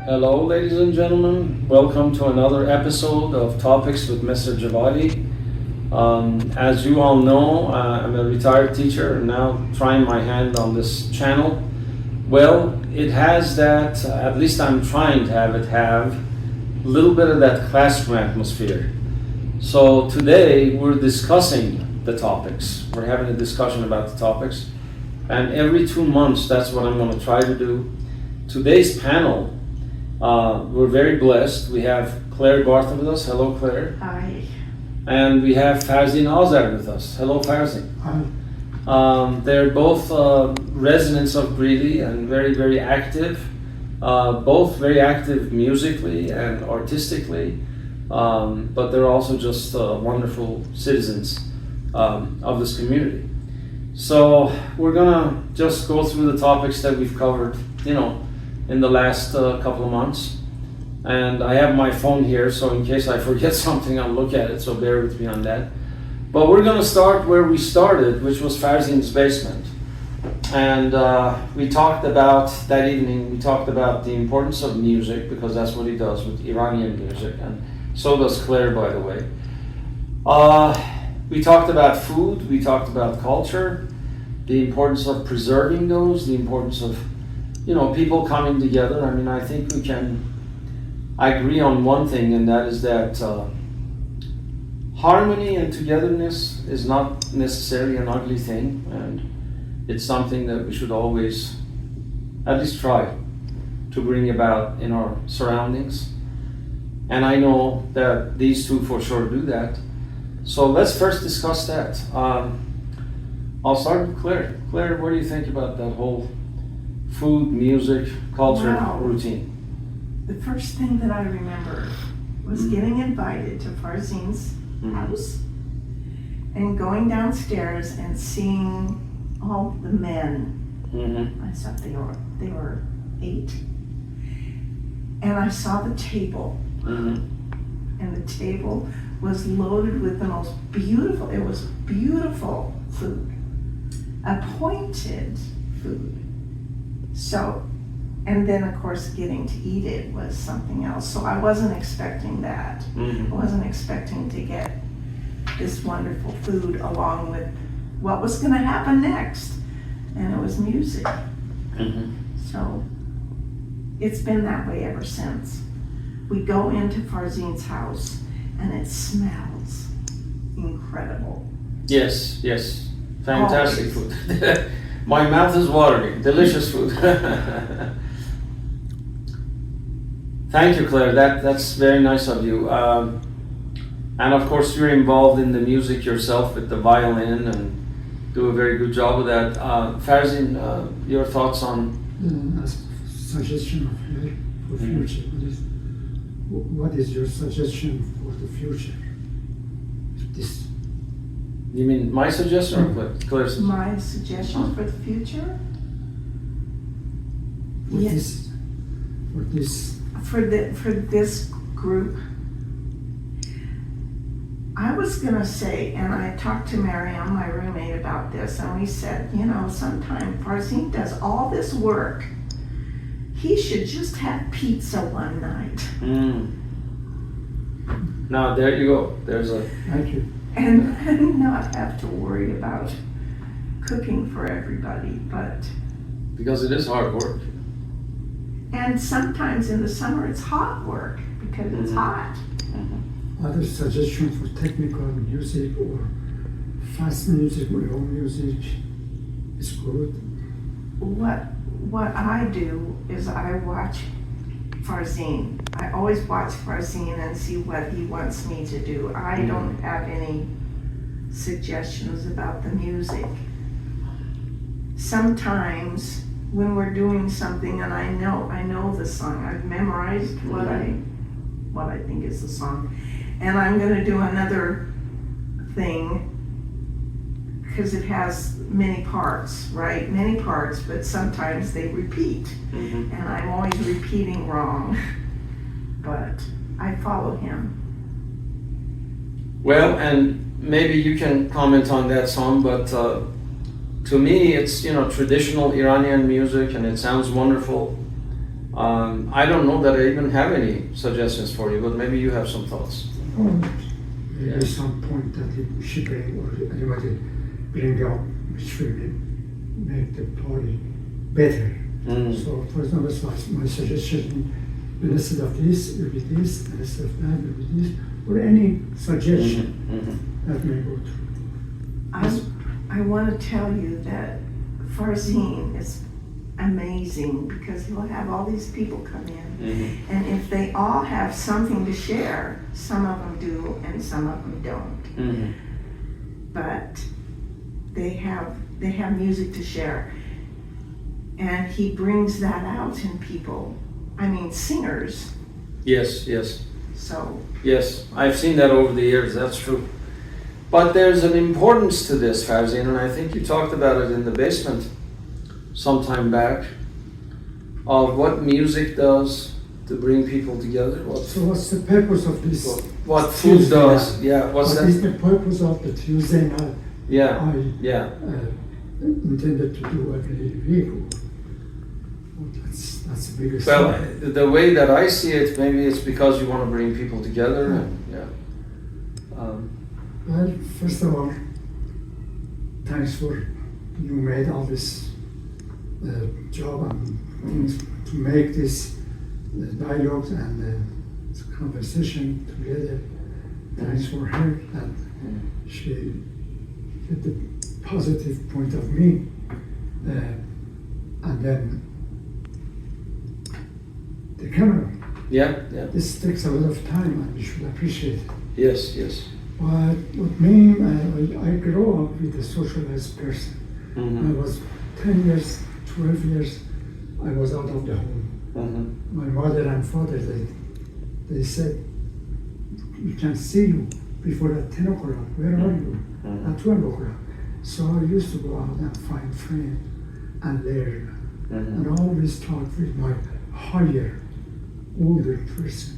Hello, ladies and gentlemen. Welcome to another episode of Topics with Mr. Javadi. As you all know, I'm a retired teacher and now trying my hand on this channel. Well, it has that, at least I'm trying to have a little bit of that classroom atmosphere. So today we're discussing the topics. We're having a discussion about the topics. And every 2 months, that's what I'm going to try to do. Today's panel, we're very blessed. We have Claire Barta with us. Hello, Claire. Hi. And we have Farzin Azar with us. Hello, Farzin. Hi. They're both residents of Greeley and very, very active. Both very active musically and artistically. But they're also just wonderful citizens of this community. So we're gonna just go through the topics that we've covered, in the last couple of months. And I have my phone here, so in case I forget something, I'll look at it, so bear with me on that. But we're gonna start where we started, which was Farzin's basement. And we talked about, that evening, we talked about the importance of music, because that's what he does with Iranian music, and so does Claire, by the way. We talked about food, we talked about culture, the importance of preserving those, the importance of people coming together. I mean, I think I agree on one thing, and that is that harmony and togetherness is not necessarily an ugly thing, and it's something that we should always at least try to bring about in our surroundings. And I know that these two for sure do that. So let's first discuss that. I'll start with Claire. Claire, what do you think about that whole food, music, culture routine? The first thing that I remember was getting invited to Farzin's house and going downstairs and seeing all the men. I thought they were 8. And I saw the table. And the table was loaded with the most beautiful, it was beautiful food. Appointed food. So, and then of course getting to eat it was something else. So I wasn't expecting that. I wasn't expecting to get this wonderful food along with what was going to happen next. And it was music. So it's been that way ever since. We go into Farzin's house and it smells incredible. Yes. Fantastic food. My mouth is watering. Delicious food. Thank you, Claire. That's very nice of you. And of course, you're involved in the music yourself with the violin and do a very good job with that. Farzin, your thoughts on? Suggestion for future. What is your suggestion for the future? This. You mean my suggestion or Claire's suggestion? My suggestions for the future? For this group, I was gonna say, and I talked to Mariam, my roommate, about this, and we said, sometime Farzin does all this work. He should just have pizza one night. Now there you go. There's a. Thank you. And not have to worry about cooking for everybody, but. Because it is hard work. And sometimes in the summer it's hot work because it's hot. Other suggestion for technical music or fast music or low music is good. What I do is I watch Farzin. I always watch Farzin and see what he wants me to do. I don't have any suggestions about the music. Sometimes when we're doing something and I know the song, I've memorized what I think is the song, and I'm going to do another thing because it has many parts, right? Many parts, but sometimes they repeat, and I'm always repeating wrong, but I follow him. Well, and maybe you can comment on that song, but to me it's traditional Iranian music and it sounds wonderful. I don't know that I even have any suggestions for you, but maybe you have some thoughts. Or maybe some point that we should bring or anybody bring up which will make the party better. So, for example, so my suggestion, instead of this, will be this, and instead of that, will be this, or any suggestion that may go through. I want to tell you that Farzin is amazing because he'll have all these people come in, and if they all have something to share, some of them do and some of them don't. But they have music to share, and he brings that out in people. I mean, singers. Yes, yes. So. Yes, I've seen that over the years, that's true. But there's an importance to this, Farzin, and I think you talked about it in the basement some time back, of what music does to bring people together. So what's the purpose of this? What food Tuesday does, night? yeah, what's what that? is the purpose of the Tuesday night? Yeah, I yeah. intended to do every week. Well, that's the biggest Well, thing. the way that I see it, maybe it's because you want to bring people together, and Well, first of all, thanks for you made all this job and things to make this dialogues and conversation together. Thanks for her that she get the positive point of me, and then the camera. yeah. This takes a lot of time, and we should appreciate it. Yes, yes. But with me, I grew up with a socialized person. I was 10 years, 12 years, I was out of the home. My mother and father, they said, we can see you before at 10 o'clock. Where are you? At 12 o'clock. So I used to go out and find friends and learn. And always talk with my higher, older person.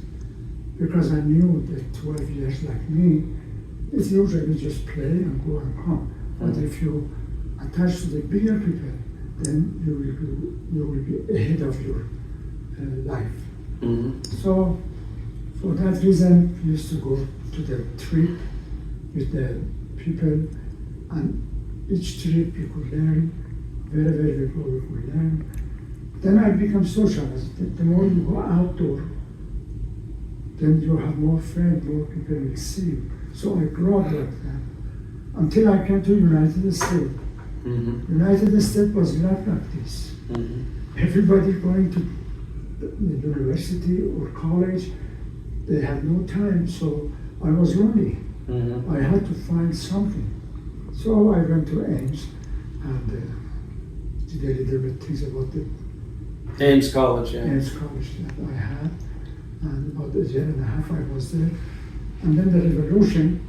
Because I knew that 12 years like me, it's usually just play and go and come. But if you attach to the bigger people, then you will be ahead of your life. So for that reason, we used to go to the trip with the people, and each trip you could learn, wherever you go you could learn. Then I become social. The more you go outdoor, then you have more friends, more people will see you. So I grew up like that until I came to United States. United States was not like this. Everybody going to the university or college, they had no time, so I was lonely. I had to find something. So I went to Ames and did a little bit things about the Ames College, yeah. Ames College that I had. And about a year and a half I was there. And then the revolution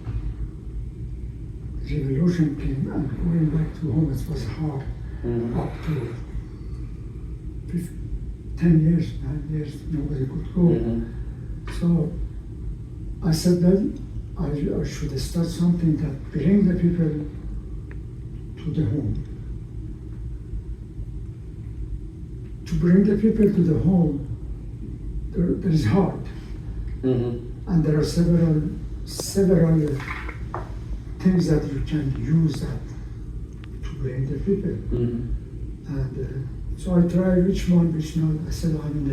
came, and going back to home, it was hard. Up to 10 years, 9 years, nobody could go. So I said that I should start something that bring the people to the home. To bring the people to the home, there is hard. And there are several things that you can use that to bring the people. And so I tried which not. I said I'm in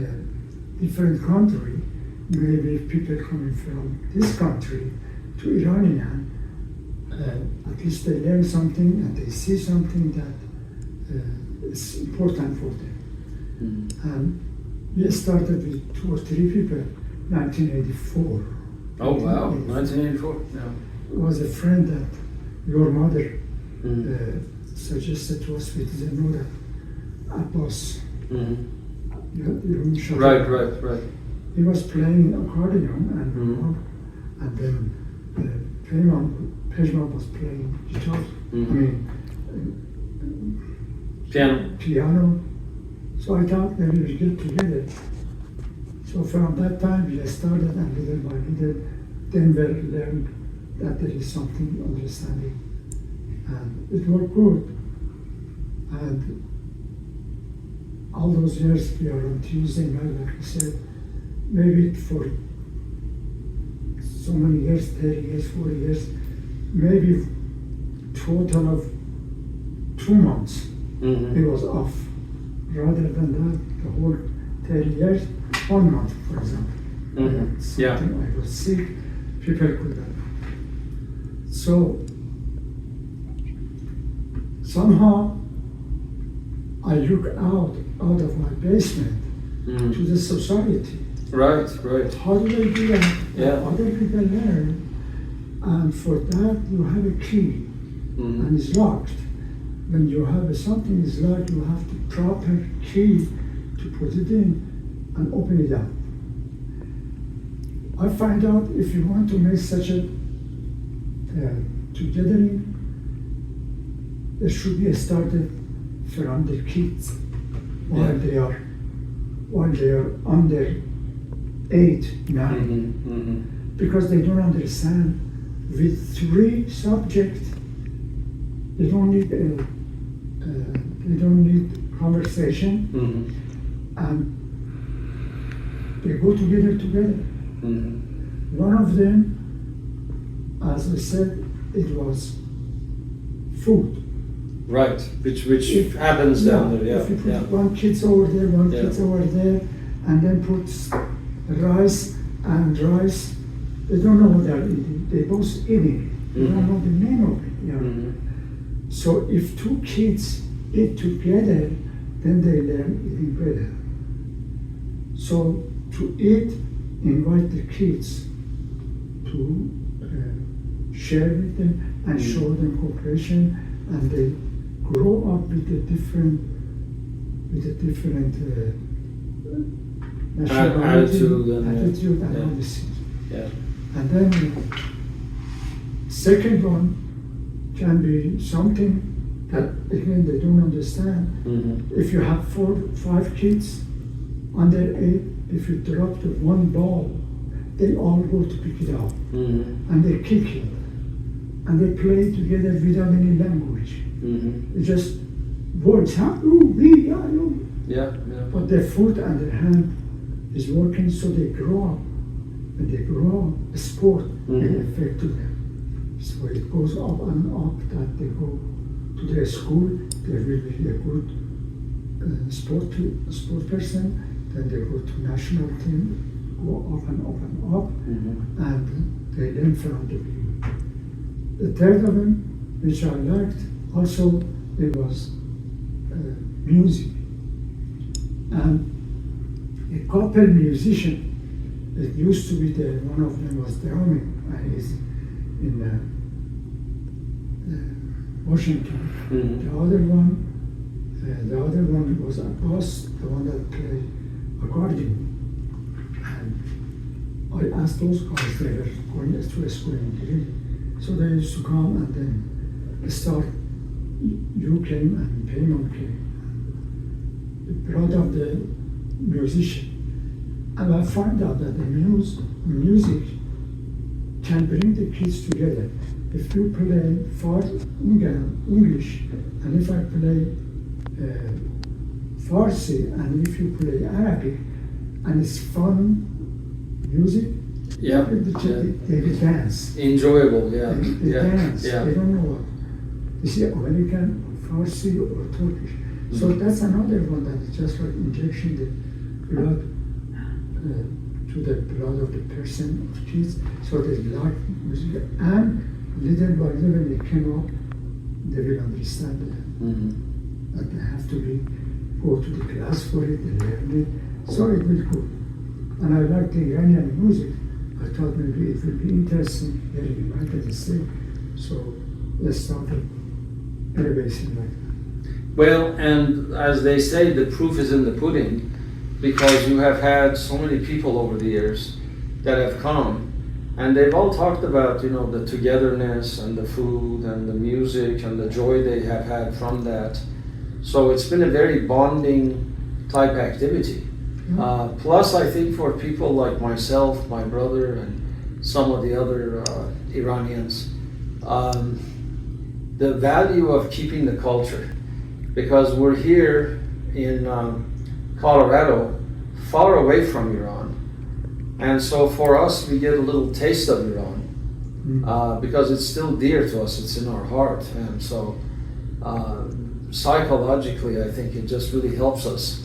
a different country. Maybe if people coming from this country to Iranian, at least they learn something and they see something that is important for them. And we started with 2 or 3 people, 1984. Oh wow, 1984. Yeah. It was a friend that your mother suggested to us. We didn't know that Abbas. Right. He was playing accordion and then Pejman was playing guitar. I mean piano. So I thought maybe we get together. So from that time we started, and little by little, then we learned that there is something understanding, and it worked good. And all those years we are on Tuesday night, like I said, maybe for so many years, 30 years, 40 years, maybe total of 2 months Mm-hmm. it was off. Rather than that, the whole 30 years, 1 month, for example. Mhm. Something I was sick, people could have. So somehow I look out of my basement Mm. to the society. Right, right. How do they do that? Yeah. Other people learn, and for that you have a key, Mhm. and it's locked. When you have something is locked, you have the proper key to put it in and open it up. I find out if you want to make such a togethering, it should be started from the kids while Yeah. they are under 8, 9, Mhm. Mhm. because they don't understand. With 3 subjects, they don't need conversation, Mhm. and they go together. Mhm. One of them, as I said, it was food. Right, which happens down there. Yeah, If you put yeah. one kid's over there, one Yeah. kid's over there, and then put rice, they don't know what they're eating. They both eating. They don't Mhm. know the name of it. You know? Mhm. So if 2 kids eat together, then they learn eating better. So to eat, invite the kids to share with them and show them cooperation, and they grow up with a different nationality, Attitude and, and yeah. all these things. Yeah. And then second one can be something that again they don't understand. Mhm. If you have 4, 5 kids under 8, if you drop the one ball, they all go to pick it up Mhm. and they kick it and they play together without any language. Mhm. It's just words, huh? Ooh, wee, yeah, you. Yeah, yeah. But their foot and their hand is working, so they grow up. When they grow up, a sport will Mhm. affect to them. So it goes up and up that they go to their school, they will be a good sport person, then they go to national team, go up and up and up, Mhm. and they learn from the beginning. The third of them, which I liked, also it was music. And a couple musician, it used to be one of them was drumming, and he's in Washington. Mhm. The other one was Abbas, the one that played accordion. And I asked those guys, they were going to school in Italy, so they used to come, and then start. You came and Payman came. The brother of the musician. And I found out that the music can bring the kids together. If you play English, and if I play Farsi, and if you play Arabic, and it's fun music, Yeah. they will dance. Enjoyable. Yeah. They Yeah. dance. Yeah. They don't know what. You see, American, Farsi, or Turkish. So that's another one that is just like injection the blood to the blood of the person, of kids. So they like music, and little by little when they came up, they will understand Mhm. that they have to go to the class for it, they learn it. So it will go. And I like the Iranian music. I thought maybe it will be interesting here in the United States. So let's start elevation like that. Well, and as they say, the proof is in the pudding, because you have had so many people over the years that have come, and they've all talked about, the togetherness and the food and the music and the joy they have had from that. So it's been a very bonding type activity. Plus, I think for people like myself, my brother, and some of the other Iranians, the value of keeping the culture, because we're here in Colorado, far away from Iran. And so for us, we get a little taste of Iran because it's still dear to us, it's in our heart. And so psychologically, I think it just really helps us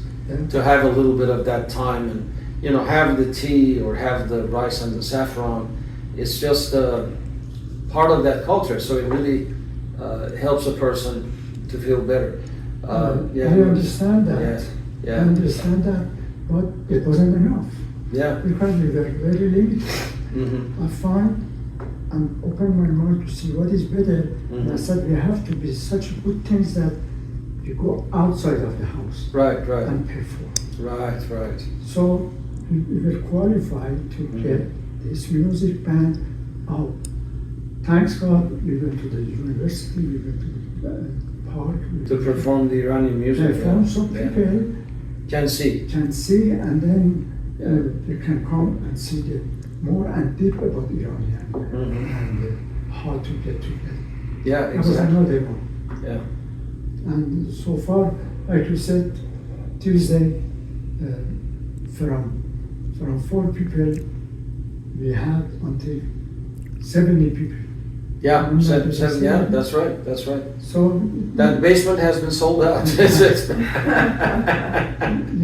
to have a little bit of that time and, you know, have the tea or have the rice and the saffron. It's just part of that culture. So it really helps a person to feel better. I understand that. Yeah. I understand that, but it wasn't enough. Yeah. Because we were very limited. Mm-hmm. I find and open my mind to see what is better. And I said we have to be such good things that we go outside of the house Right. and pay for. Right. So we were qualified to get this music band out. Thanks God, we went to the university, we went to the park. To perform the Iranian music. Perform, so people Can see. can see, and then they can come and see the more and deep about Iranian and how to get together. Yeah, That was exactly. another one. Yeah. And so far, like you said, Tuesday, from 4 people, we had until 70 people. Yeah, seven, yeah, that's right. So That basement has been sold out. you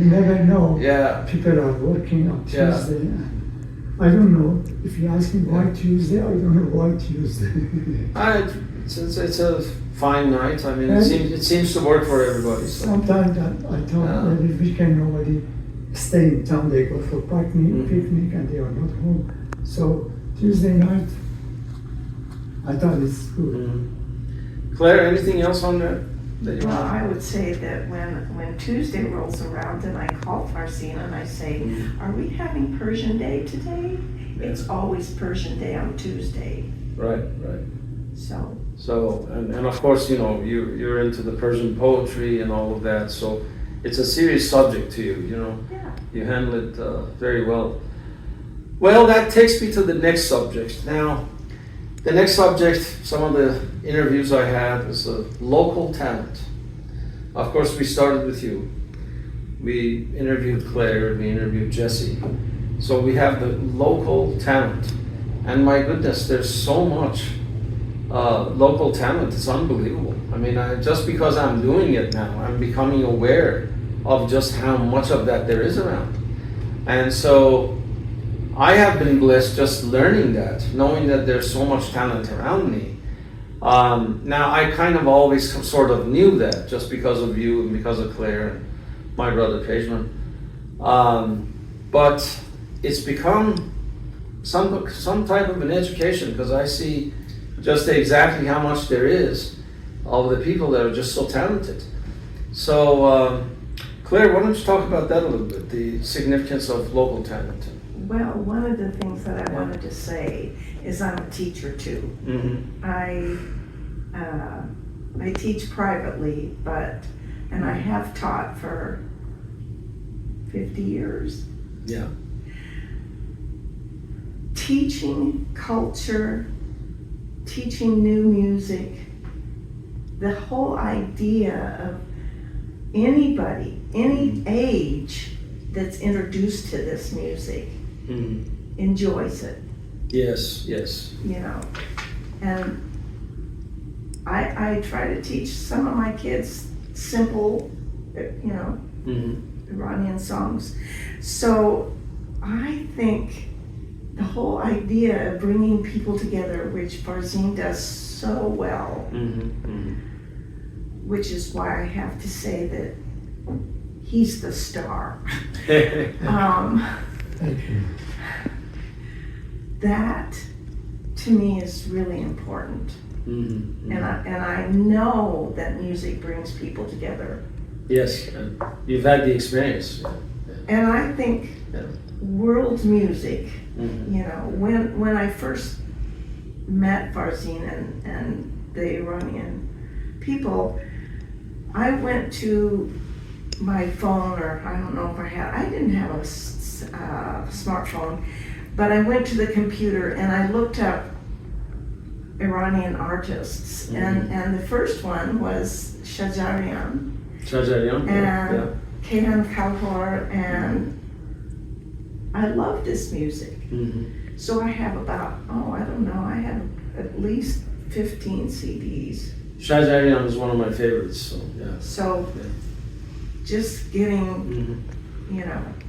never know. Yeah. People are working on Yeah. Tuesday. And I don't know. If you ask me why Tuesday, I don't know why Tuesday. It's a fine night. I mean, it seems to work for everybody. So. Sometimes I thought every weekend nobody stay in town. They go for picnic and they are not home. So Tuesday night, I thought it's good. Claire, anything else on that you Well, want? I would say that when Tuesday rolls around and I call Farzin and I say, are we having Persian Day today? It's always Persian Day on Tuesday. Right. So, and of course, you know, you're into the Persian poetry and all of that, so it's a serious subject to you, you know. Yeah. You handle it very well. Well, that takes me to the next subject. Now, the next subject, some of the interviews I had, is local talent. Of course, we started with you. We interviewed Claire, we interviewed Jesse. So we have the local talent. And my goodness, there's so much local talent, it's unbelievable. I mean, just because I'm doing it now, I'm becoming aware of just how much of that there is around. And so I have been blessed just learning that, knowing that there's so much talent around me. Now, I kind of always sort of knew that just because of you and because of Claire and my brother Pejman. But it's become some type of an education because I see just exactly how much there is of the people that are just so talented. So, Claire, why don't you talk about that a little bit, the significance of local talent? Well, one of the things that I wanted to say is I'm a teacher too. I teach privately, and I have taught for 50 years. Yeah. Teaching culture, teaching new music, the whole idea of anybody, any age that's introduced to this music enjoys it. Yes. You know, and I try to teach some of my kids simple, you know, Iranian songs. So I think the whole idea of bringing people together, which Farzin does so well, which is why I have to say that he's the star. Thank you. That to me is really important. And I know that music brings people together. Yes, and you've had the experience. And I think world music, you know, when I first met Farzin and the Iranian people, I went to my phone, or I don't know if I didn't have a smartphone, but I went to the computer and I looked up Iranian artists, and the first one was Shajarian. Shajarian, And Tehan Kalhor, and I love this music. So I have about, I have at least 15 CDs. Shazarian is one of my favorites, so yeah. So just getting,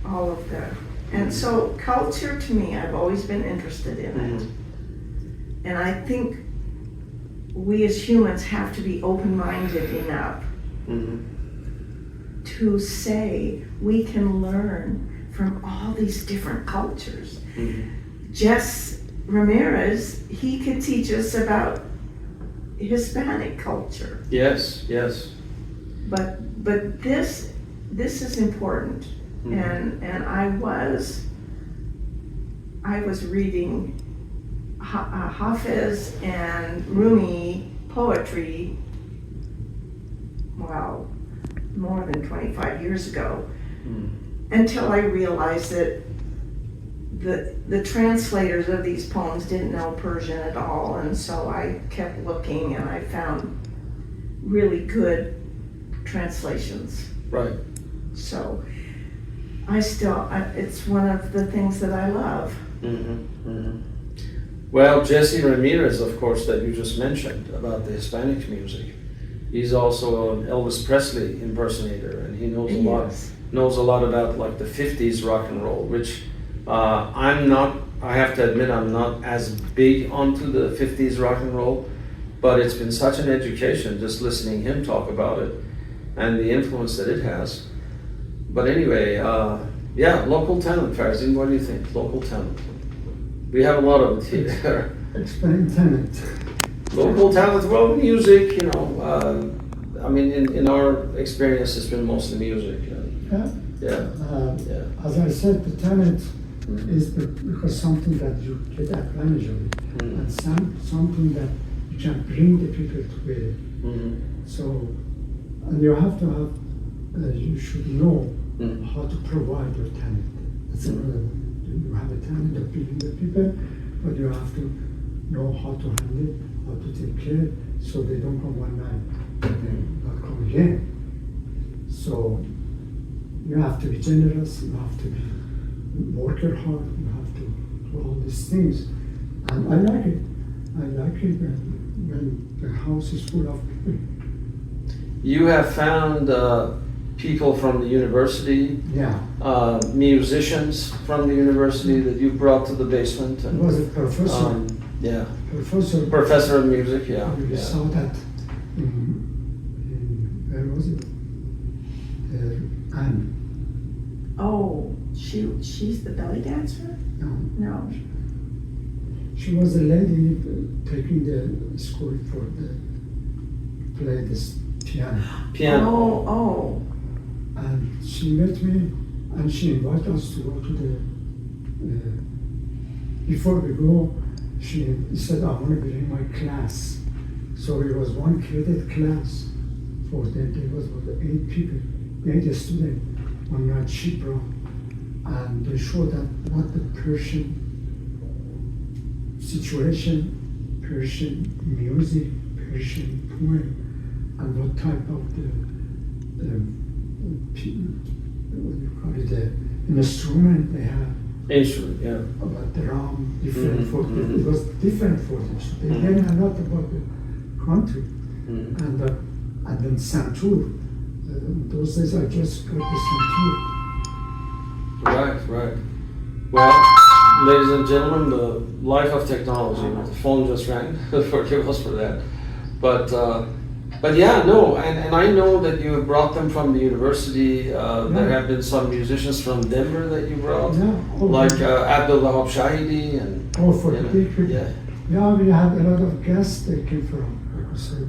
all of the, and so culture to me, I've always been interested in it. And I think we as humans have to be open-minded enough to say we can learn from all these different cultures. Jess Ramirez, he could teach us about Hispanic culture. Yes, yes. But this is important. And I was reading Hafiz and Rumi poetry, well, more than 25 years ago, until I realized that the translators of these poems didn't know Persian at all, and so I kept looking and I found really good translations. Right. So it's one of the things that I love. Well, Jesse Ramirez, of course, that you just mentioned about the Hispanic music. He's also an Elvis Presley impersonator, and he knows a lot about like the 50s rock and roll, which I have to admit, I'm not as big onto the 50s rock and roll, but it's been such an education just listening him talk about it and the influence that it has. But anyway, local talent, Farzin, what do you think? Local talent. We have a lot of it here. Explain talent. Local talent, well, music, in our experience, it's been mostly music. As I said, the talent is because something that you get advantage of it, and something that you can bring the people together. So, and you have to have, you should know how to provide your talent. That's another. You have a talent of bringing the people, but you have to know how to handle it, how to take care, so they don't come one night and then not come again. So you have to be generous, you have to be worker hard, you have to do all these things. And I like it. I like it when the house is full of people. You have found people from the university, musicians from the university that you brought to the basement. And, he was a professor. Professor of music, We saw that in where was it? Anne. Oh, she's the belly dancer? No. She was a lady taking the school for play this piano. Oh. And she met me and she invited us to go to the, before we go, she said, I want to be in my class. So it was one credit class for them. There was about 8 people, 8 students, one night she brought. And they showed that what the Persian situation, Persian music, Persian poem, and what type of the instrument they have. Instrument, yeah. About the drum, different for them. It was different for them. So they learned a lot about the country. And then Santur. Those days I just got the Santur. Right. Well, ladies and gentlemen, the life of technology. The phone just rang. Forgive us for that. But yeah, no, and I know that you brought them from the university. There have been some musicians from Denver that you brought, like Abdullah Shahidi and. For the people. Yeah, we have a lot of guests that came from, like I said.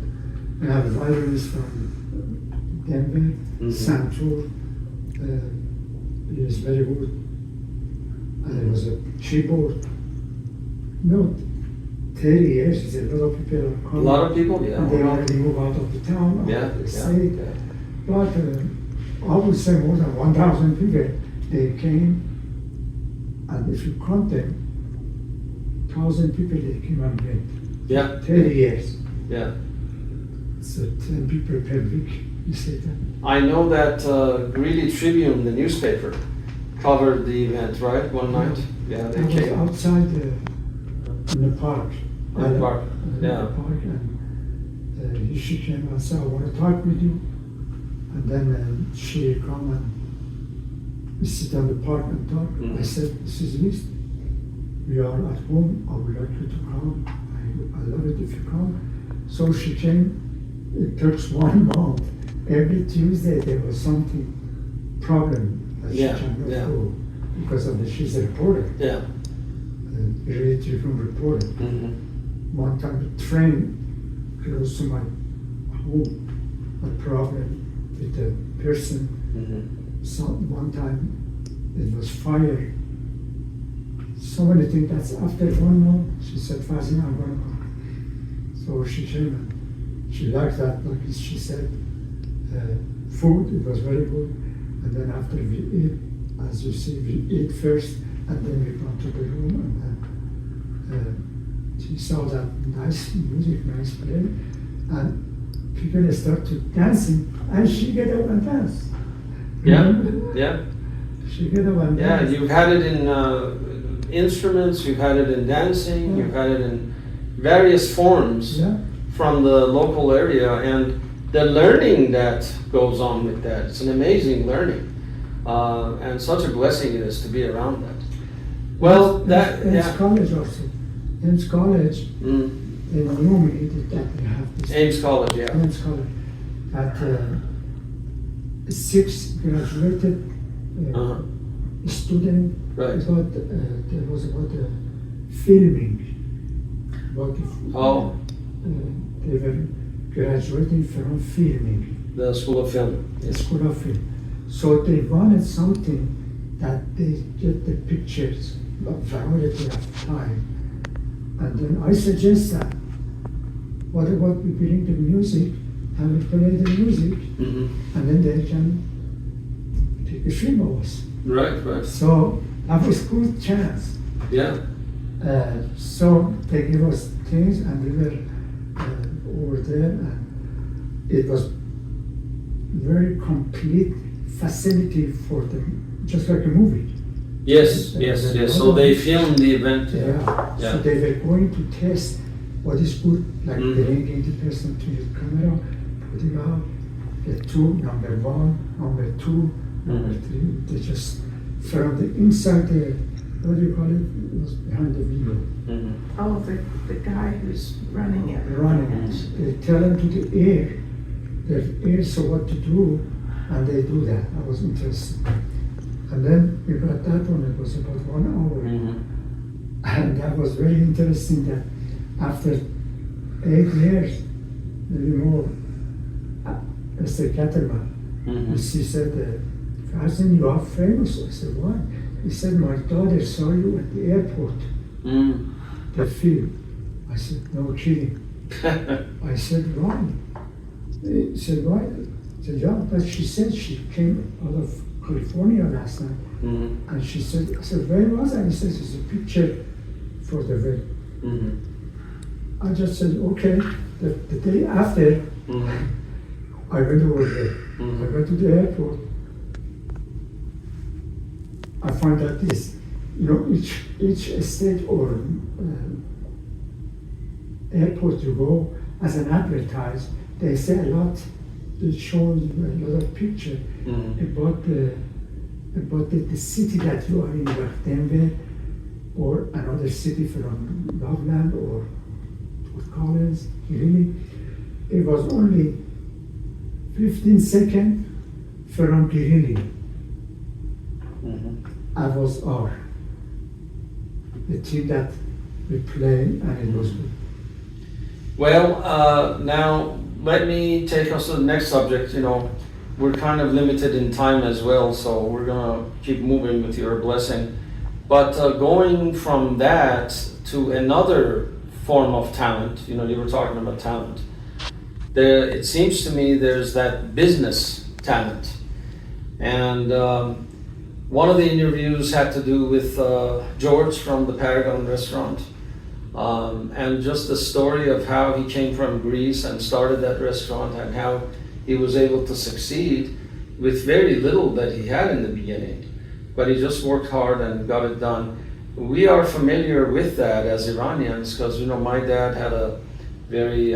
We have violinists from Denver, Santur. He is very good. And there was a keyboard. 30 years, is a lot of people are coming. A lot of people, yeah. And they already move out of the town, out of the state. But I would say more than 1,000 people, they came, and if you count them, 1,000 people they came and went. 30 years. Yeah. So 10 people per week, you say that. I know that Greeley Tribune, the newspaper, covered the event, right? One night. Yeah, I they was came. outside in the park. In the park, In yeah. the park, and she came and said, "I want to talk with you." And then she come and we sit on the park and talk. I said, "Mrs. List, we are at home. I would like you to come. I love it if you come." So she came. It took 1 month. Every Tuesday there was something problem that she cannot go because of the she's a reporter. Yeah. Really Tribune reporter. One time the train close to my home, a problem with the person. So one time it was fire. Somebody think that's after 1 month. She said, "Farzin, I'm gonna come." So she came and she liked that, like she said, food, it was very good. And then after we eat, as you see, we eat first and then we come to the room and then she saw that nice music, nice play, and people start to dancing and she get up and dance. Yeah, yeah. She get up and dance. Yeah, you've had it in instruments, you've had it in dancing, you've had it in various forms from the local area, and the learning that goes on with that, it's an amazing learning. And such a blessing it is to be around that. Well, Ames College also. Ames College in Newry that they have this. Ames College, yeah. Ames College. That 6 graduated student. Right. About there was about filming. About they were graduating from filming. The School of Film. The School of Film. So they wanted something that they get the pictures, but variety of time. And then I suggest that, what about we bring the music and we play the music, and then they can take a film of us. Right, right. So that was a good chance. Yeah. So they gave us things and we were over there, and it was very complete facility for them, just like a movie. Yes, yes, yes. So they filmed the event. Yeah. So they were going to test what is good, like bringing the person to the camera, putting out the number 1, number 2, number 3. They just from the inside the, what do you call it? It was behind the video. Oh, the guy who's running it. They tell them to the air. The air, so what to do, and they do that. That was interesting. And then we got that one, it was about 1 hour. And that was very interesting that after 8 years, maybe more, Mr. Cattleman, he said, "Farzin, you are famous." I said, "Why?" He said, "My daughter saw you at the airport, the film." I said, "No kidding." I said, "Why?" He said, "Why?" I said, "Yeah, but she said she came out of California last night." And she said, I said, "Where was I?" He says, "It's a picture for the wedding." I just said, okay. The day after, I went over there. I went to the airport. I found out this, each state or airport you go, as an advertise, they say a lot, they show you a lot of picture about the city that you are in, like Denver, or another city from Loveland or Fort Collins. Really, it was only 15 seconds from Greeley. I was the team that we played, and it was good. Well, now let me take us to the next subject. We're kind of limited in time as well, so we're gonna keep moving with your blessing. But going from that to another form of talent, you were talking about talent. It seems to me there's that business talent. And one of the interviews had to do with George from the Paragon restaurant. And just the story of how he came from Greece and started that restaurant, and how he was able to succeed with very little that he had in the beginning. But he just worked hard and got it done. We are familiar with that as Iranians because, my dad had a very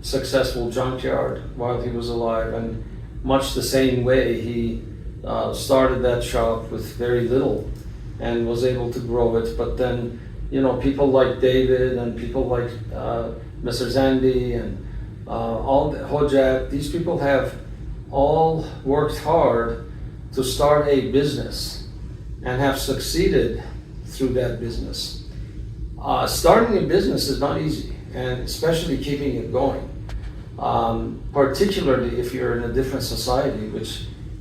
successful junkyard while he was alive, and much the same way he started that shop with very little and was able to grow it. But then, people like David and people like Mr. Zandi and all the Hojat, these people have all worked hard to start a business and have succeeded through that business. Starting a business is not easy, and especially keeping it going. Particularly if you're in a different society, which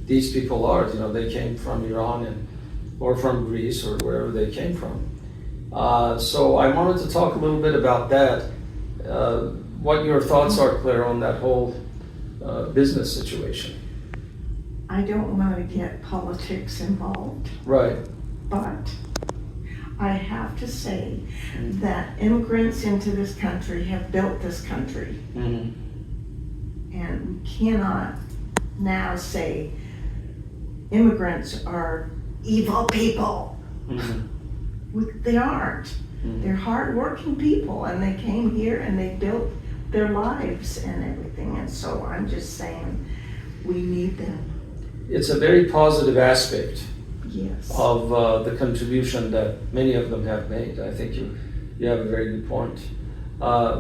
these people are. They came from Iran or from Greece or wherever they came from. So I wanted to talk a little bit about that. What your thoughts are, Claire, on that whole business situation. I don't want to get politics involved, Right. but I have to say that immigrants into this country have built this country. And we cannot now say immigrants are evil people. They aren't. They're hardworking people, and they came here and they built their lives and everything. And so I'm just saying we need them. It's a very positive aspect Yes. of the contribution that many of them have made. I think you have a very good point.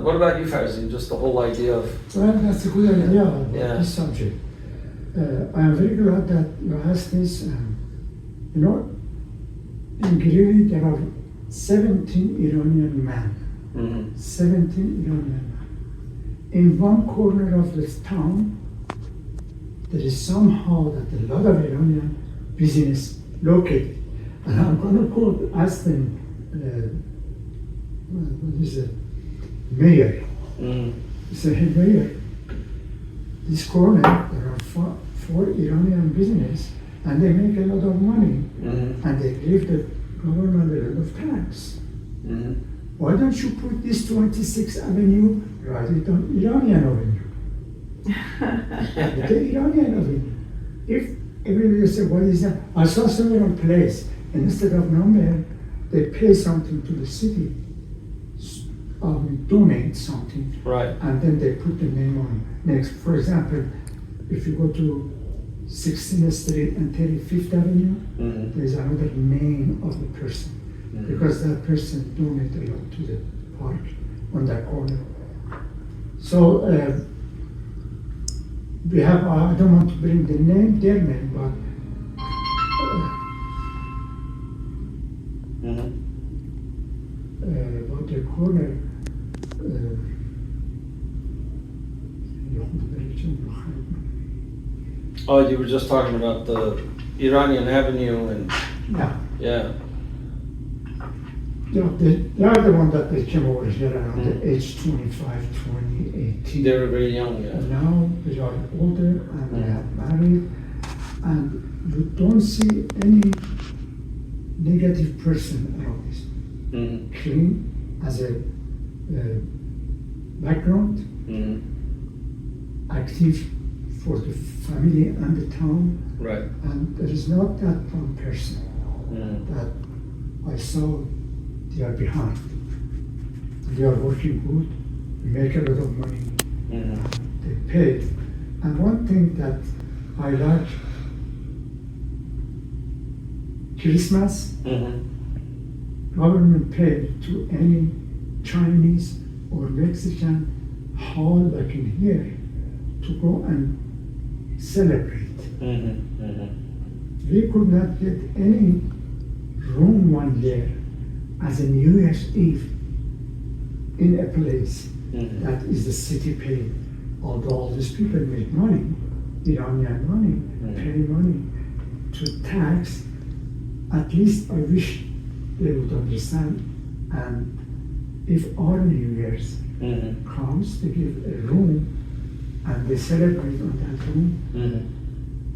What about you, Farzin? Just the whole idea of... Well, that's a good idea about Yeah. this subject. I am very glad that you asked this. In Greeley there are 17 Iranian men. 17 Iranian men. In one corner of this town, there is somehow that a lot of Iranian business located. And I'm going to ask them, what is it? Mayor. He said, hey, Mayor, this corner, there are four Iranian business, and they make a lot of money, and they give the government a lot of tax. Why don't you put this 26th Avenue, write it on Iranian Avenue? The Iranian Avenue. If everybody say, what is that? I saw somewhere on place, and instead of number, they pay something to the city, donate something, Right. and then they put the name on next. For example, if you go to 16th Street and 35th Avenue, there's another name of the person, because that person donated a lot to the park on that corner. So we have, I don't want to bring the name, their name, but about the corner, Oh, you were just talking about the Iranian Avenue and... yeah. Yeah. They are the one that they came over here around the age 25, 2018. They were very young, yeah. And now they are older and they have married, and you don't see any negative person around this. Clean as a background, active for the family and the town, Right. and there is not that one person that I saw they are behind. They are working good, they make a lot of money, they pay. And one thing that I like, Christmas, government paid to any Chinese or Mexican hall like in here to go and celebrate. We could not get any room one year as a New Year's Eve in a place that is the city paid. Although all these people make money, Iranian money, pay money to tax, at least I wish they would understand. And if our New Year's comes, they give a room and they celebrate on that room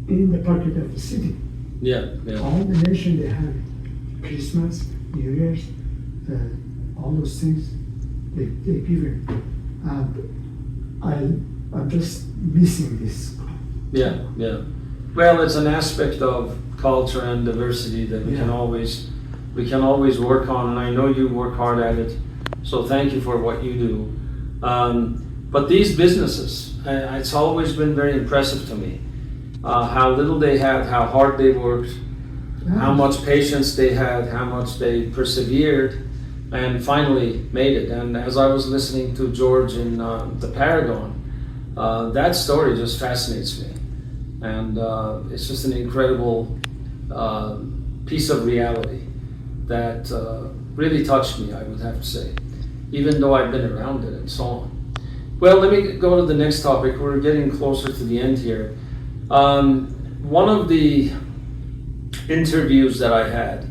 in the pocket of the city. Yeah. All the nation, they have Christmas, New Year's, all those things, they give it. And I'm just missing this. Yeah, yeah. Well, it's an aspect of culture and diversity that we can always work on, and I know you work hard at it. So thank you for what you do. But these businesses, it's always been very impressive to me. How little they had, how hard they worked, how much patience they had, how much they persevered, and finally made it. And as I was listening to George in the Paragon, that story just fascinates me. And it's just an incredible piece of reality that really touched me, I would have to say, even though I've been around it and so on. Well, let me go to the next topic. We're getting closer to the end here. One of the interviews that I had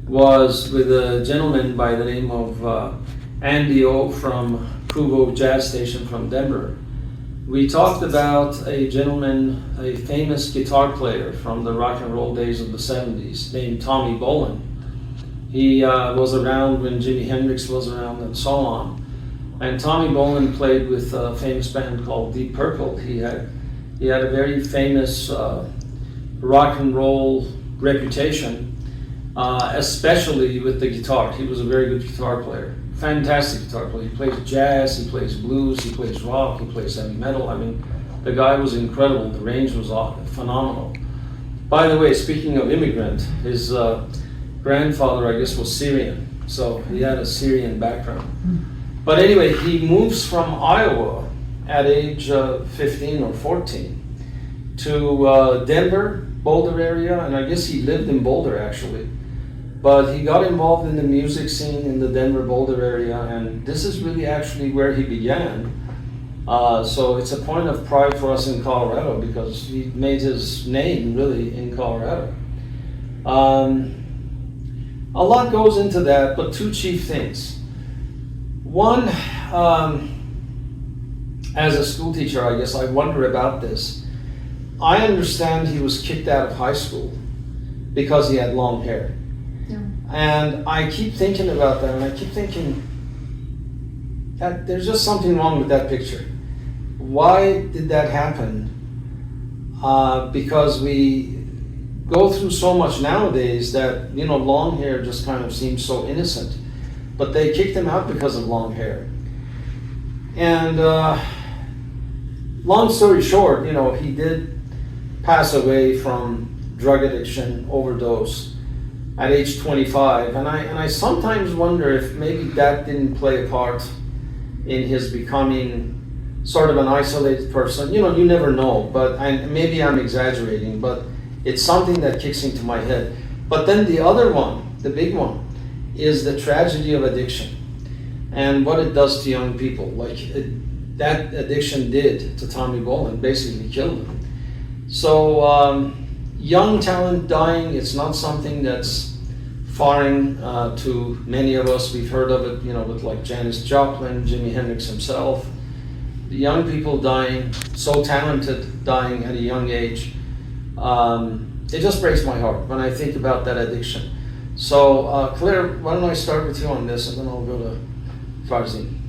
was with a gentleman by the name of Andy O from Kubo Jazz Station from Denver. We talked about a gentleman, a famous guitar player from the rock and roll days of the 70s named Tommy Bolin. He was around when Jimi Hendrix was around and so on. And Tommy Bolin played with a famous band called Deep Purple. He had a very famous rock and roll reputation, especially with the guitar. He was a very good guitar player, fantastic guitar player. He plays jazz, he plays blues, he plays rock, he plays heavy metal. I mean, the guy was incredible. The range was phenomenal. By the way, speaking of immigrant, his grandfather, I guess, was Syrian, so he had a Syrian background. But anyway, he moves from Iowa at age 15 or 14 to Denver, Boulder area, and I guess he lived in Boulder actually. But he got involved in the music scene in the Denver, Boulder area, and this is really actually where he began. So it's a point of pride for us in Colorado because he made his name really in Colorado. A lot goes into that, but two chief things. One, as a school teacher, I guess I wonder about this. I understand he was kicked out of high school because he had long hair. Yeah. And I keep thinking about that, and I keep thinking that there's just something wrong with that picture. Why did that happen? Because we go through so much nowadays that, long hair just kind of seems so innocent. But they kicked him out because of long hair. And long story short, he did pass away from drug addiction, overdose, at age 25. And I sometimes wonder if maybe that didn't play a part in his becoming sort of an isolated person. You never know, but maybe I'm exaggerating, but it's something that kicks into my head. But then the other one, the big one, is the tragedy of addiction and what it does to young people. That addiction did to Tommy Bolin, basically killed him. So young talent dying, it's not something that's foreign to many of us. We've heard of it, with like Janis Joplin, Jimi Hendrix himself. The young people dying, so talented, dying at a young age. It just breaks my heart when I think about that addiction. So, Claire, why don't I start with you on this, and then I'll go to Farzin.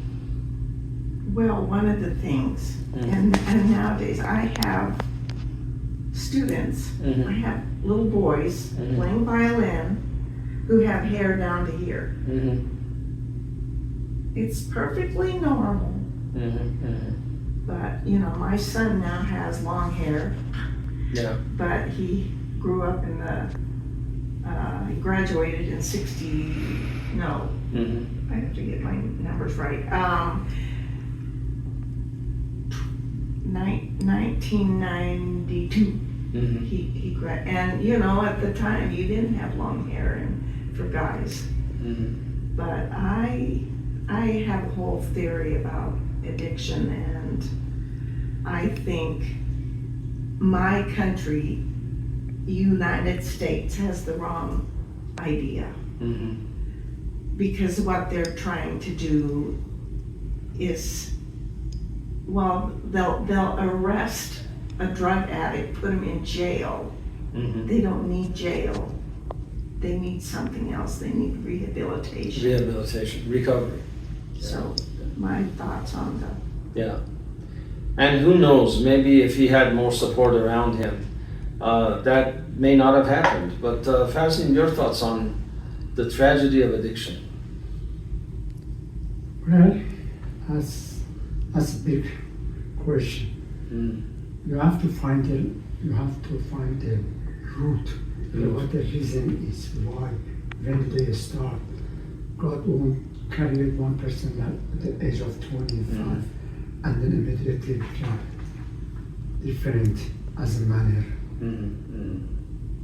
Well, one of the things, and nowadays I have students, I have little boys playing violin who have hair down to here. It's perfectly normal. But, my son now has long hair. Yeah. But he grew up in he graduated in I have to get my numbers right. 1992. He and at the time you didn't have long hair for guys. But I have a whole theory about addiction, and I think my country, United States, has the wrong idea. Because what they're trying to do is, they'll arrest a drug addict, put him in jail. They don't need jail. They need something else. They need rehabilitation. Recovery. So my thoughts on Yeah. And who knows, maybe if he had more support around him, that may not have happened. But Farzin, your thoughts on the tragedy of addiction? Well, that's a big question. You have to find the root, what the reason is, why, when did they start. God won't carry one person at the age of 25 and then immediately become different as a manner.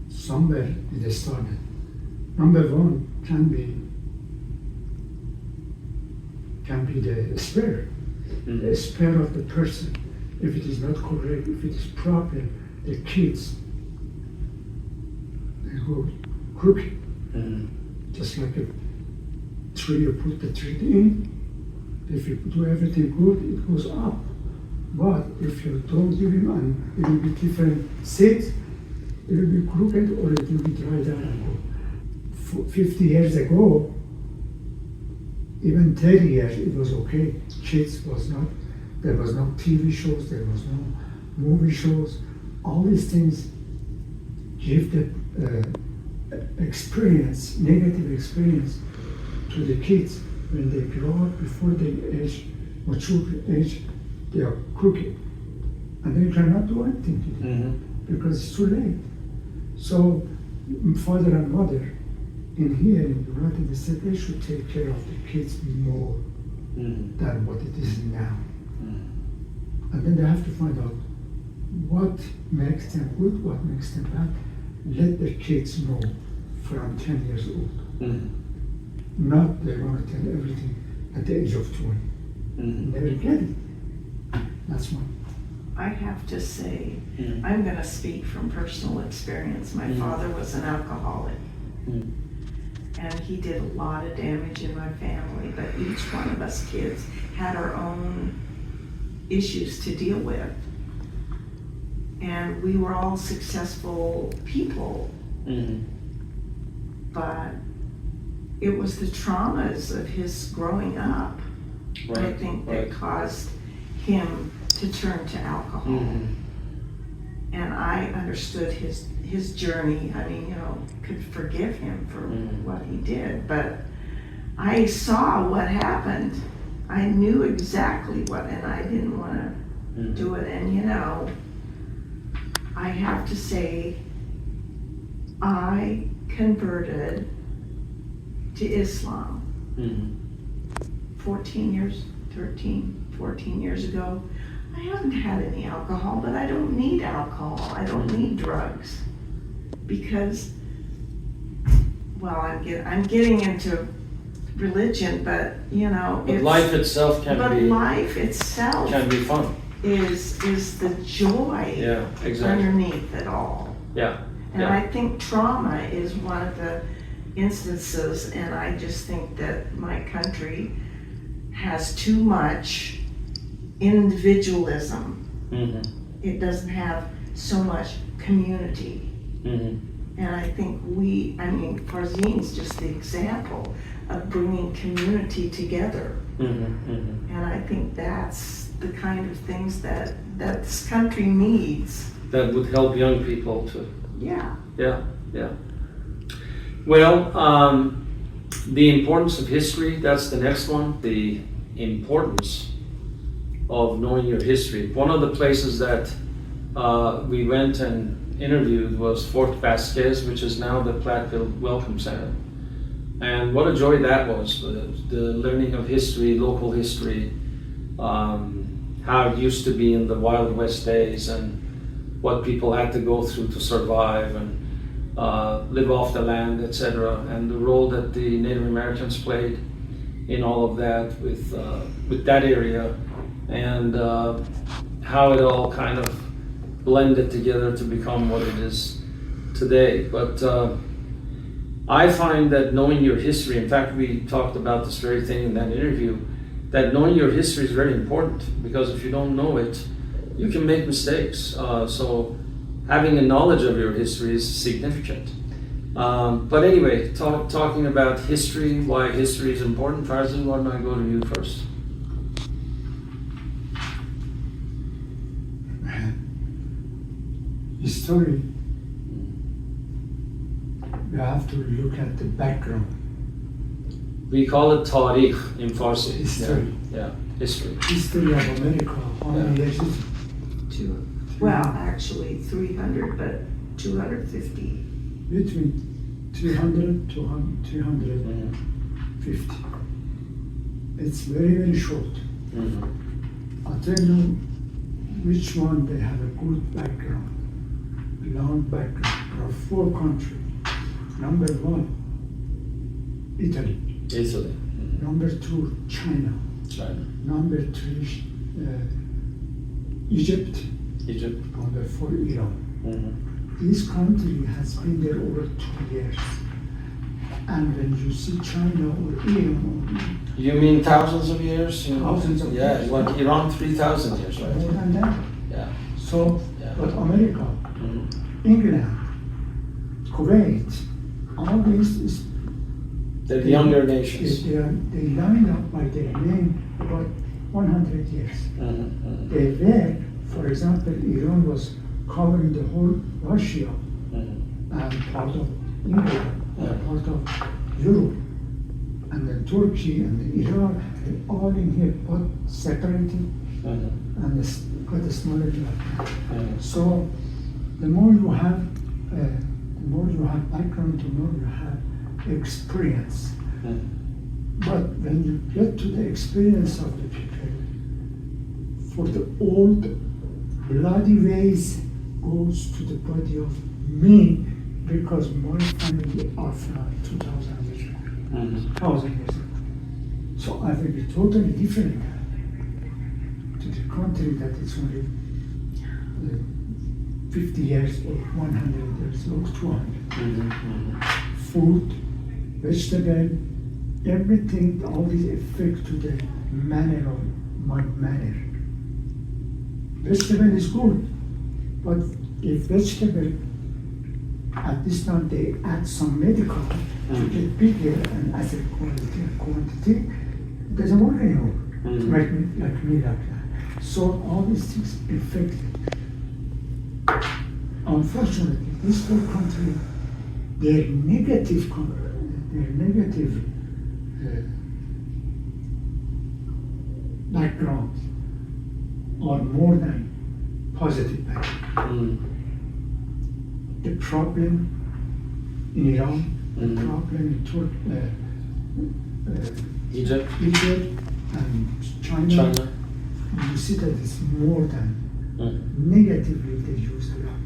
Somewhere it started. Number one can be the spirit, the spirit of the person. If it is not correct, if it is proper, the kids, they go crooked. Just like a tree, you put the tree in. If you do everything good, it goes up. But if you don't give him it will be different seeds, it will be crooked or it will be dried out and go. 50 years ago, even 30 years, it was okay. Kids there was no TV shows, there was no movie shows. All these things give the negative experience to the kids. When they grow up, before they mature age, they are crooked. And they cannot do anything to them because it's too late. So, father and mother in here in the United States, they should take care of the kids more than what it is now. And then they have to find out what makes them good, what makes them bad. Let the kids know from 10 years old. Not they want to tell everything at the age of 20. Never get it. That's one. I have to say, I'm going to speak from personal experience. My father was an alcoholic. And he did a lot of damage in my family, but each one of us kids had our own issues to deal with. And we were all successful people. But it was the traumas of his growing up, I think, that caused him to turn to alcohol. And I understood his journey. I mean, could forgive him for what he did, but I saw what happened. I knew exactly what, and I didn't want to do it. And I have to say, I converted to Islam 14 years ago. I haven't had any alcohol, but I don't need alcohol. I don't need drugs because, well, I'm getting into religion, but But life itself can be fun. Is the joy underneath it all. And I think trauma is one of the instances, and I just think that my country has too much individualism. It doesn't have so much community. And I think Farzin's just the example of bringing community together. And I think that's the kind of things that this country needs. That would help young people to. Yeah. Well, the importance of history, that's the next one. The importance of knowing your history. One of the places that we went and interviewed was Fort Vasquez, which is now the Platteville Welcome Center. And what a joy that was, the learning of history, local history, how it used to be in the Wild West days and what people had to go through to survive and live off the land, etc. And the role that the Native Americans played in all of that with that area, and how it all kind of blended together to become what it is today. But I find that knowing your history, in fact, we talked about this very thing in that interview, that knowing your history is very important, because if you don't know it, you can make mistakes. So having a knowledge of your history is significant. But anyway, talking about history, why history is important, Farzin, why don't I go to you first? history, we have to look at the background. We call it tarikh in Farsi. History. Yeah, history. History of America. How many years is it? Well, actually 300, but 250. Between 300 to 350. It's very, very short. I'll tell you which one they have a good background, long background. There are 4 countries. Number 1, Italy. Italy. Number 2, China. China. Number 3, Egypt. Egypt. Number 4, Iran. This country has been there over 2 years. And when you see China or Iran, You mean thousands of years? Thousands of yeah, years. like Iran 3,000 years, right? more than that. Yeah. So, Yeah. but America, England, Kuwait, all this is They're the younger nations. they lined up by their name about 100 years. They were, for example, Iran was covering the whole Russia and part of England, part of Europe, and then Turkey and then Iran, they're all in here, but separated and got a smaller land. So the more you have background, the more you have experience. But when you get to the experience of the people, for the old bloody ways goes to the body of me, because my family are from 2,000 years ago, 1,000 years ago. So I will be totally different to the country that is only 50 years or 100 years or 200. Food, vegetable, everything, all these affect to the manner of my manner. Vegetable is good, but if vegetable at this time they add some medical to get bigger and as a quantity, it doesn't work anymore. Like me like that. So all these things affect it. Unfortunately, this whole country, their negative backgrounds are more than positive background. The problem in Iran, the problem in Egypt. Egypt and China, you see that it's more than negatively they use a lot.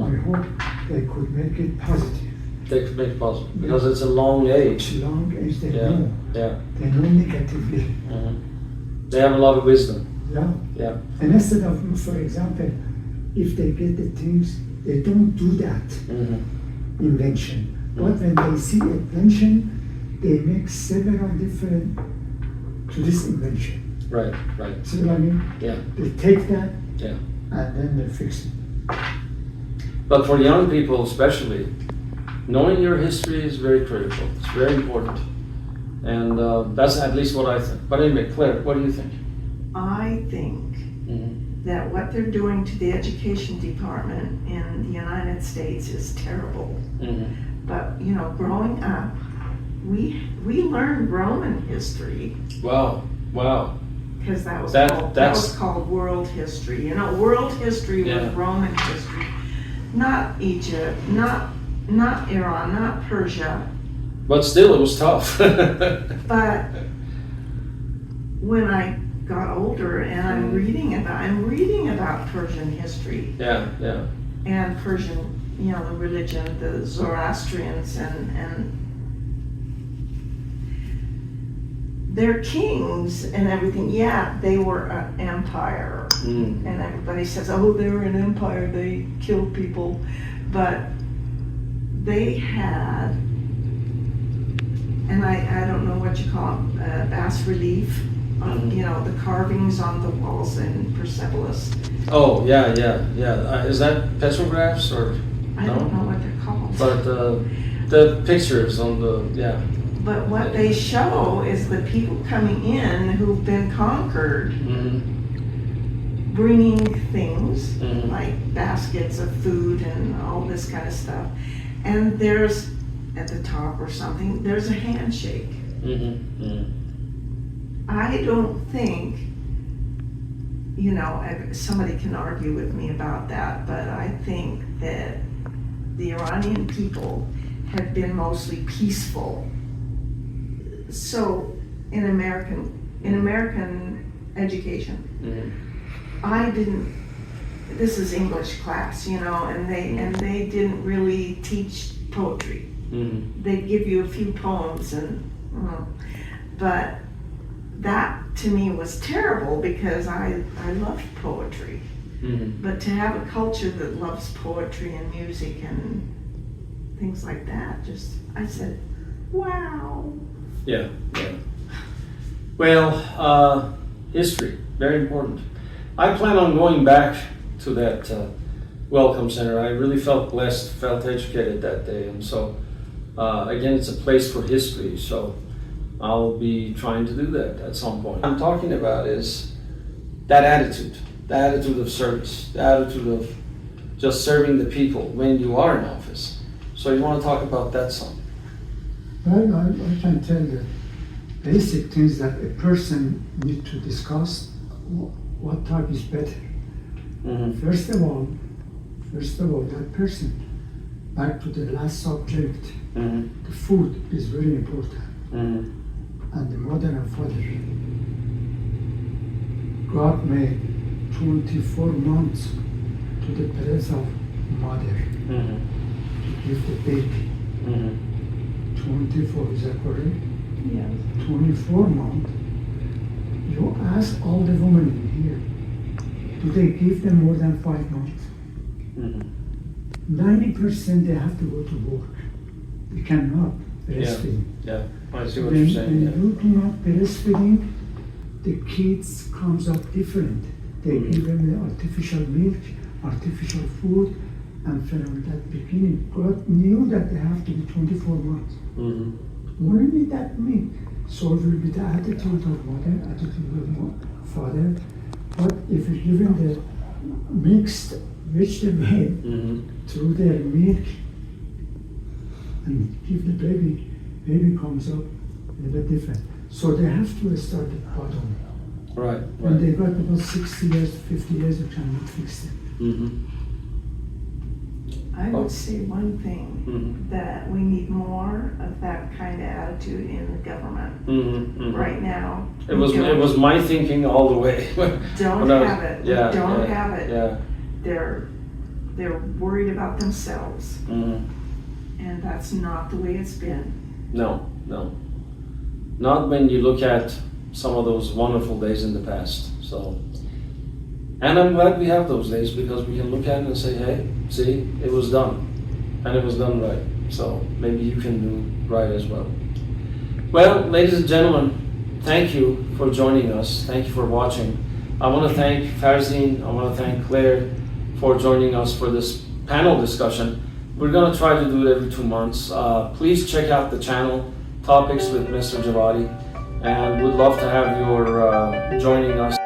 I hope they could make it positive. They could make it positive because it's a long age. It's long age they Yeah. know. Yeah. They know negatively. They have a lot of wisdom. Yeah. Yeah. And instead of, for example, if they get the things, they don't do that invention. But when they see invention, they make several different to this invention. Right. Right. See what I mean? Yeah. They take that Yeah. and then they fix it. But for young people especially, knowing your history is very critical. It's very important. And that's at least what I think. But anyway, Claire, what do you think? I think that what they're doing to the education department in the United States is terrible. But, you know, growing up, we learned Roman history. Wow. Because that was That's called world history. You know, world history was Yeah. Roman history. Not Egypt, not Iran, not Persia. But still, it was tough. But when I got older and I'm reading about Persian history Yeah. and Persian, you know, the religion, the Zoroastrians and their kings and everything. Yeah, they were an empire, and everybody says, "Oh, they were an empire. They killed people," but they had, and I don't know what you call it, bas relief. You know, the carvings on the walls in Persepolis. Oh, yeah. Is that petrographs or I no? don't know what they're called. But the pictures on the But what they show is the people coming in who've been conquered. bringing things Mhm. like baskets of food and all this kind of stuff. And there's, at the top or something, there's a handshake. Mhm. Mhm. I don't think, you know, somebody can argue with me about that, but I think that the Iranian people have been mostly peaceful. So in American education, Mhm. I didn't, this is English class, you know, and they didn't really teach poetry. Mhm. They give you a few poems but that to me was terrible because I loved poetry. Mhm. But to have a culture that loves poetry and music and things like that, just, I said, wow. Yeah, yeah. Well, history, very important. I plan on going back to that Welcome Center. I really felt blessed, felt educated that day. And so, again, it's a place for history. So I'll be trying to do that at some point. What I'm talking about is that attitude, the attitude of service, the attitude of just serving the people when you are in office. So you want to talk about that some? Well, I can tell the basic things that a person need to discuss. What type is better? Mm-hmm. First of all, that person. Back to the last subject. Mm-hmm. The food is very important, Mm-hmm. and the mother and father. God made 24 months to the breast of mother Mm-hmm. to give the baby. Mm-hmm. 24, is that correct? Yes. 24 months. You ask all the women in here, do they give them more than 5 months? Mm-hmm. 90% they have to go to work. They cannot breastfeed. Yeah, I see what When, you're saying. when Yeah. you do not breastfeeding, the kids comes up different. They Mhm. give them the artificial milk, artificial food, and from that beginning, God knew that they have to be 24 months. Mm-hmm. Only that milk. So it will be the attitude of mother, attitude of father. But if you give them the mixed vegetable Mm-hmm. through their milk and give the baby comes up a little bit different. So they have to start at bottom. Right, When right. they got about 60 years, 50 years, you cannot fix them. Mm-hmm. I Oh. would say one thing, Mm-hmm. that we need more of that kind of attitude in the government Mm-hmm. Mm-hmm. right now. It was my thinking all the way. Don't when I was- have it. We Yeah, don't yeah, have it. Yeah. They're worried about themselves, Mm-hmm. and that's not the way it's been. No, no. Not when you look at some of those wonderful days in the past. So, and I'm glad we have those days because we can look at it and say, hey, see, it was done. And it was done right. So maybe you can do right as well. Well, ladies and gentlemen, thank you for joining us. Thank you for watching. I want to thank Farzin, I want to thank Claire for joining us for this panel discussion. We're going to try to do it every 2 months. Please check out the channel, Topics with Mr. Javadi, and we'd love to have your joining us.